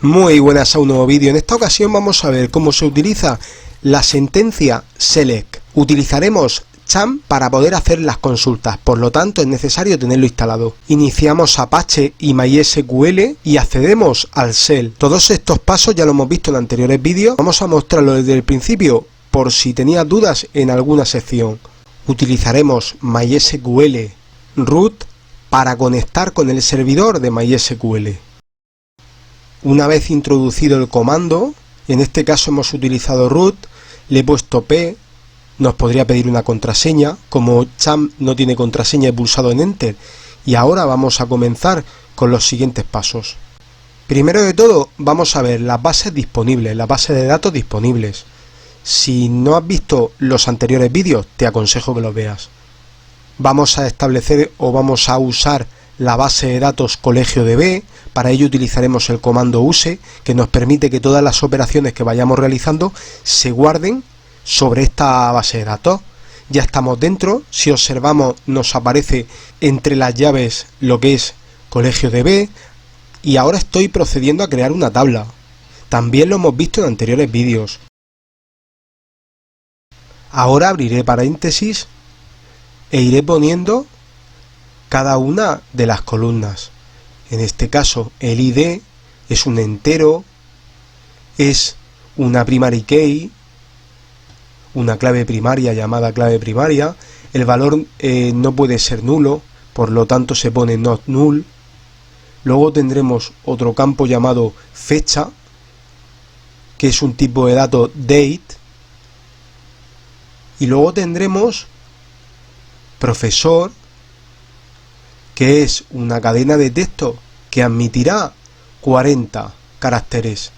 Muy buenas a un nuevo vídeo. En esta ocasión vamos a ver cómo se utiliza la sentencia select. Utilizaremos Cham para poder hacer las consultas, por lo tanto es necesario tenerlo instalado. Iniciamos Apache y MySQL y accedemos al shell. Todos estos pasos ya lo hemos visto en anteriores vídeos. Vamos a mostrarlo desde el principio por si tenías dudas en alguna sección. Utilizaremos MySQL root para conectar con el servidor de MySQL. Una vez introducido el comando, en este caso hemos utilizado root, le he puesto p, nos podría pedir una contraseña, como Cham no tiene contraseña he pulsado en enter y ahora vamos a comenzar con los siguientes pasos. Primero de todo vamos a ver las bases disponibles, las bases de datos disponibles. Si no has visto los anteriores vídeos te aconsejo que los veas. Vamos a establecer o vamos a usar la base de datos ColegioDB. Para ello utilizaremos el comando use, que nos permite que todas las operaciones que vayamos realizando se guarden sobre esta base de datos. Ya estamos dentro. Si observamos, nos aparece entre las llaves lo que es ColegioDB y ahora estoy procediendo a crear una tabla. También lo hemos visto en anteriores vídeos. Ahora abriré paréntesis e iré poniendo cada una de las columnas. En este caso el ID es un entero, es una primary key, una clave primaria llamada clave primaria. El valor no puede ser nulo, por lo tanto se pone not null. Luego tendremos otro campo llamado fecha, que es un tipo de dato date. Y luego tendremos profesor, que es una cadena de texto que admitirá 40 caracteres.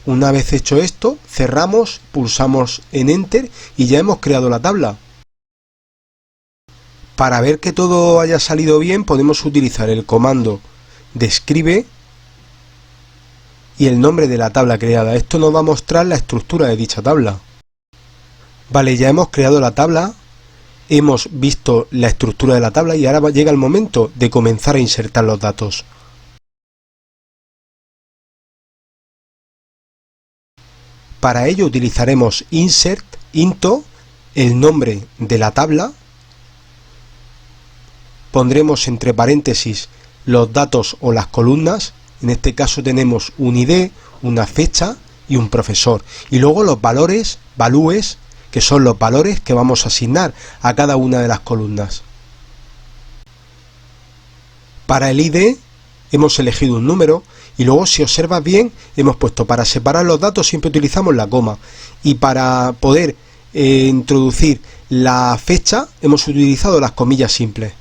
Una vez hecho esto, cerramos, pulsamos en Enter y ya hemos creado la tabla. Para ver que todo haya salido bien, podemos utilizar el comando describe y el nombre de la tabla creada. Esto nos va a mostrar la estructura de dicha tabla. Vale, ya hemos creado la tabla. Hemos visto la estructura de la tabla y ahora llega el momento de comenzar a insertar los datos. Para ello utilizaremos insert, into, el nombre de la tabla, pondremos entre paréntesis los datos o las columnas, en este caso tenemos un ID, una fecha y un profesor, y luego los valores, values, que son los valores que vamos a asignar a cada una de las columnas. Para el ID hemos elegido un número y luego, si observas bien, hemos puesto para separar los datos siempre utilizamos la coma, y para poder introducir la fecha hemos utilizado las comillas simples.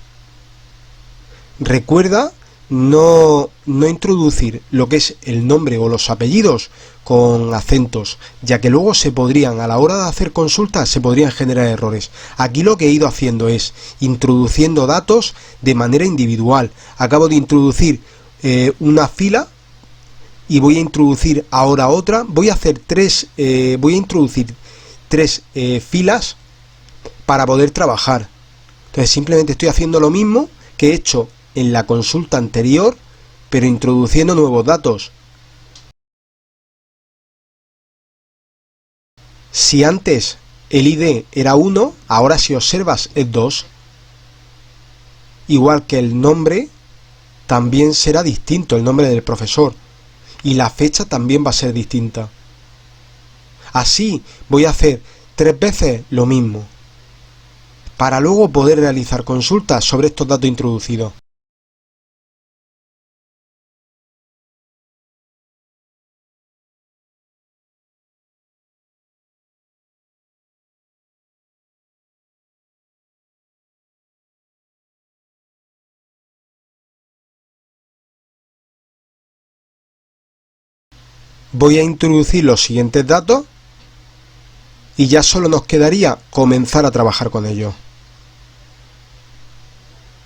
Recuerda no introducir lo que es el nombre o los apellidos con acentos, ya que luego se podrían, a la hora de hacer consultas, se podrían generar errores. Aquí lo que he ido haciendo es introduciendo datos de manera individual. Acabo de introducir una fila y voy a introducir ahora otra. Voy a hacer voy a introducir tres filas para poder trabajar. Entonces simplemente estoy haciendo lo mismo que he hecho en la consulta anterior, pero introduciendo nuevos datos. Si antes el ID era 1, ahora si observas es 2. Igual que el nombre también será distinto, el nombre del profesor, y la fecha también va a ser distinta. Así voy a hacer 3 veces lo mismo, para luego poder realizar consultas sobre estos datos introducidos. Voy a introducir los siguientes datos y ya solo nos quedaría comenzar a trabajar con ellos.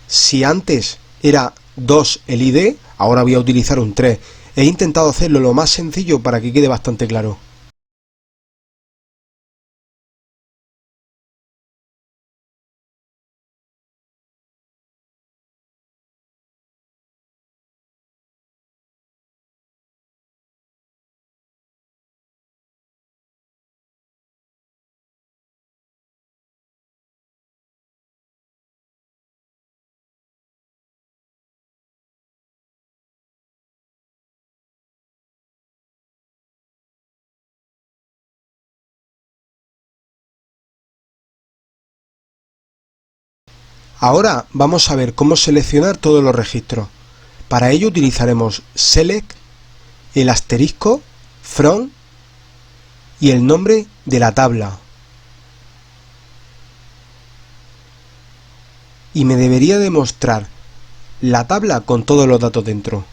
Si antes era 2 el ID, ahora voy a utilizar un 3. He intentado hacerlo lo más sencillo para que quede bastante claro. Ahora vamos a ver cómo seleccionar todos los registros. Para ello utilizaremos select, el asterisco, from y el nombre de la tabla. Y me debería demostrar la tabla con todos los datos dentro.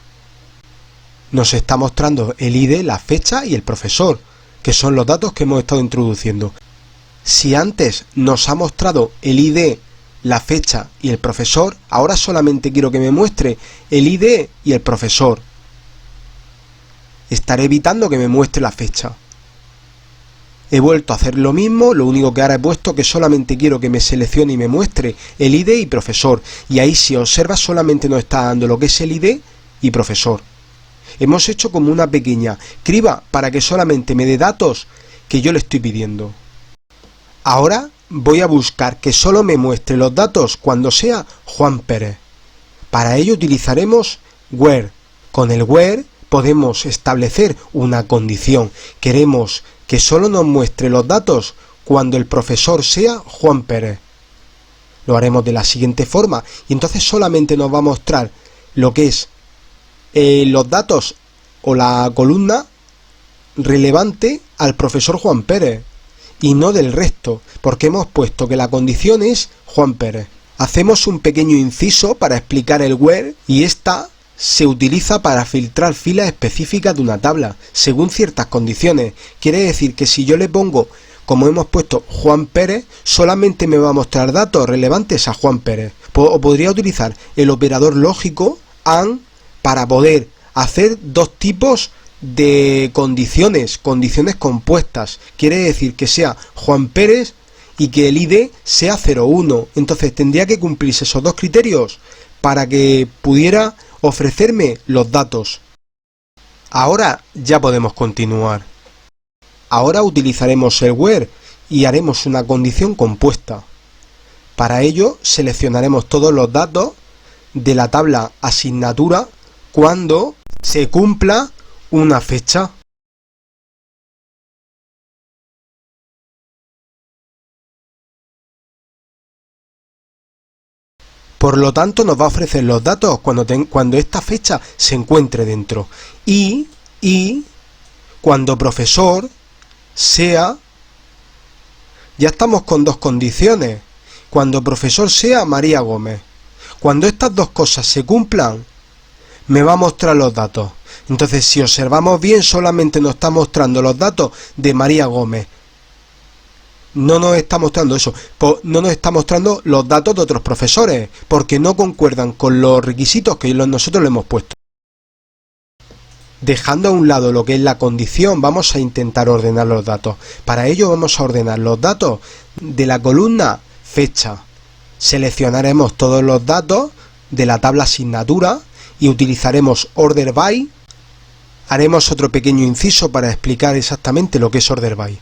Nos está mostrando el ID, la fecha y el profesor, que son los datos que hemos estado introduciendo. Si antes nos ha mostrado el ID, la fecha y el profesor, ahora solamente quiero que me muestre el ID y el profesor. Estaré evitando que me muestre la fecha. He vuelto a hacer lo mismo, lo único que ahora he puesto que solamente quiero que me seleccione y me muestre el ID y profesor. Y ahí, si observas, solamente nos está dando lo que es el ID y profesor. Hemos hecho como una pequeña criba para que solamente me dé datos que yo le estoy pidiendo. Ahora voy a buscar que solo me muestre los datos cuando sea Juan Pérez. Para ello utilizaremos where. Con el where podemos establecer una condición. Queremos que solo nos muestre los datos cuando el profesor sea Juan Pérez. Lo haremos de la siguiente forma y entonces solamente nos va a mostrar lo que es los datos o la columna relevante al profesor Juan Pérez y no del resto, porque hemos puesto que la condición es Juan Pérez. Hacemos un pequeño inciso para explicar el where y esta se utiliza para filtrar filas específicas de una tabla según ciertas condiciones. Quiere decir que si yo le pongo, como hemos puesto, Juan Pérez, solamente me va a mostrar datos relevantes a Juan Pérez. O podría utilizar el operador lógico AND para poder hacer dos tipos de condiciones compuestas. Quiere decir que sea Juan Pérez y que el ID sea 01. Entonces tendría que cumplirse esos dos criterios para que pudiera ofrecerme los datos. Ahora ya podemos continuar. Ahora utilizaremos el where y haremos una condición compuesta. Para ello seleccionaremos todos los datos de la tabla asignatura cuando se cumpla una fecha. Por lo tanto nos va a ofrecer los datos cuando esta fecha se encuentre dentro. Y cuando profesor sea, ya estamos con dos condiciones. Cuando profesor sea María Gómez. Cuando estas dos cosas se cumplan, me va a mostrar los datos. Entonces, si observamos bien, solamente nos está mostrando los datos de María Gómez. No nos está mostrando eso, no nos está mostrando los datos de otros profesores, porque no concuerdan con los requisitos que nosotros le hemos puesto. Dejando a un lado lo que es la condición, vamos a intentar ordenar los datos. Para ello vamos a ordenar los datos de la columna fecha. Seleccionaremos todos los datos de la tabla asignatura y utilizaremos order by. Haremos otro pequeño inciso para explicar exactamente lo que es order by.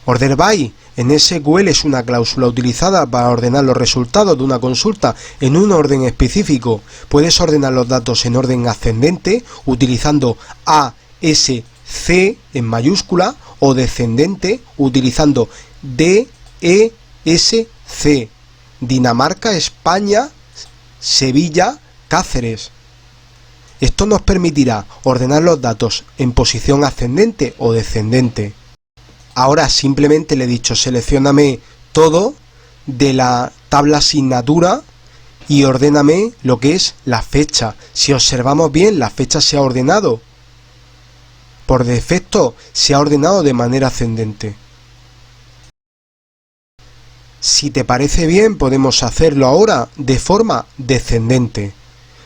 Order by en SQL es una cláusula utilizada para ordenar los resultados de una consulta en un orden específico. Puedes ordenar los datos en orden ascendente utilizando A, S, C en mayúscula o descendente utilizando D, E, S, C. Dinamarca, España, Sevilla, Cáceres. Esto nos permitirá ordenar los datos en posición ascendente o descendente. Ahora simplemente le he dicho seleccióname todo de la tabla asignatura y ordéname lo que es la fecha. Si observamos bien, la fecha se ha ordenado. Por defecto se ha ordenado de manera ascendente. Si te parece bien, podemos hacerlo ahora de forma descendente.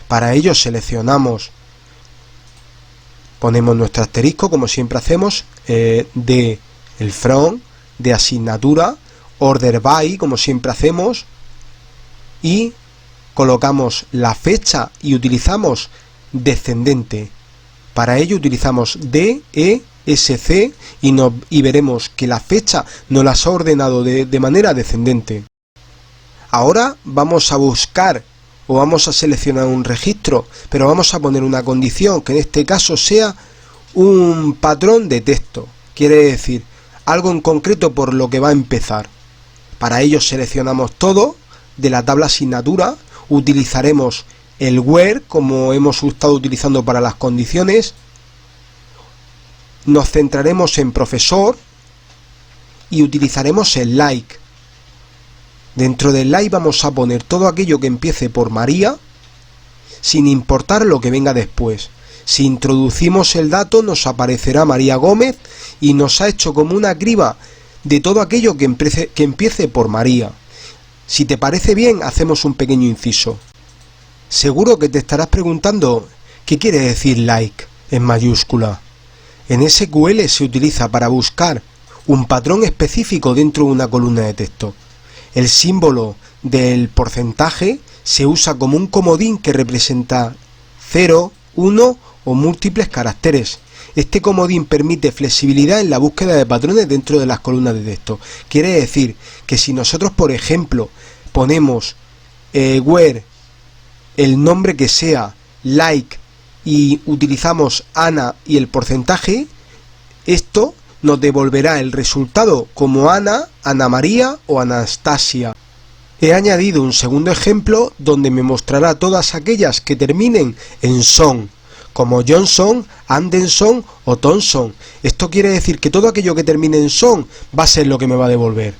Para ello seleccionamos, ponemos nuestro asterisco como siempre hacemos, de el from, de asignatura, order by como siempre hacemos y colocamos la fecha y utilizamos descendente. Para ello utilizamos D, E, S, C y veremos que la fecha nos las ha ordenado de manera descendente. Ahora vamos a buscar o vamos a seleccionar un registro, pero vamos a poner una condición que en este caso sea un patrón de texto. Quiere decir algo en concreto por lo que va a empezar. Para ello seleccionamos todo de la tabla asignatura, utilizaremos el where como hemos estado utilizando para las condiciones, nos centraremos en profesor y utilizaremos el like. Dentro del like vamos a poner todo aquello que empiece por María, sin importar lo que venga después. Si introducimos el dato nos aparecerá María Gómez y nos ha hecho como una criba de todo aquello que empiece por María. Si te parece bien, hacemos un pequeño inciso. Seguro que te estarás preguntando ¿qué quiere decir like en mayúscula? En SQL se utiliza para buscar un patrón específico dentro de una columna de texto. El símbolo del porcentaje se usa como un comodín que representa 0, 1 o múltiples caracteres. Este comodín permite flexibilidad en la búsqueda de patrones dentro de las columnas de texto. Quiere decir que si nosotros, por ejemplo, ponemos where el nombre que sea, like, y utilizamos Ana y el porcentaje, esto nos devolverá el resultado como Ana, Ana María o Anastasia. He añadido un segundo ejemplo donde me mostrará todas aquellas que terminen en son, como Johnson, Anderson o Thompson. Esto quiere decir que todo aquello que termine en son va a ser lo que me va a devolver.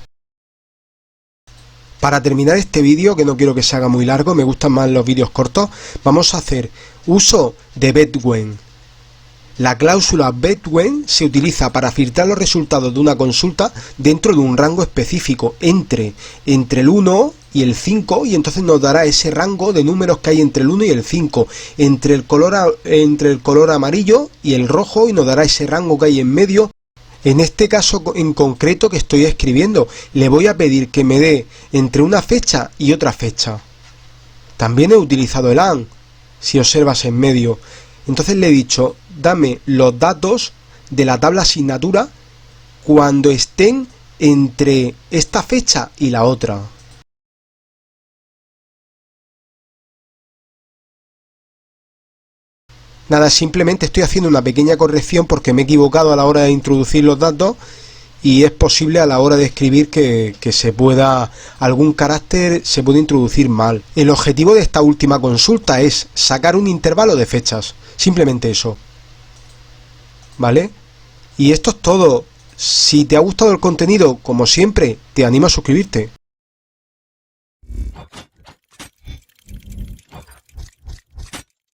Para terminar este vídeo, que no quiero que se haga muy largo, me gustan más los vídeos cortos, vamos a hacer uso de betWhen. La cláusula betWhen se utiliza para filtrar los resultados de una consulta dentro de un rango específico entre el 1 y el 5, y entonces nos dará ese rango de números que hay entre el 1 y el 5, entre el color amarillo y el rojo, y nos dará ese rango que hay en medio. En este caso en concreto que estoy escribiendo, le voy a pedir que me dé entre una fecha y otra fecha. También he utilizado el AND, si observas en medio. Entonces le he dicho, dame los datos de la tabla asignatura cuando estén entre esta fecha y la otra. Nada, simplemente estoy haciendo una pequeña corrección porque me he equivocado a la hora de introducir los datos, y es posible a la hora de escribir que algún carácter se puede introducir mal. El objetivo de esta última consulta es sacar un intervalo de fechas, simplemente eso, ¿vale? Y esto es todo. Si te ha gustado el contenido, como siempre, te animo a suscribirte.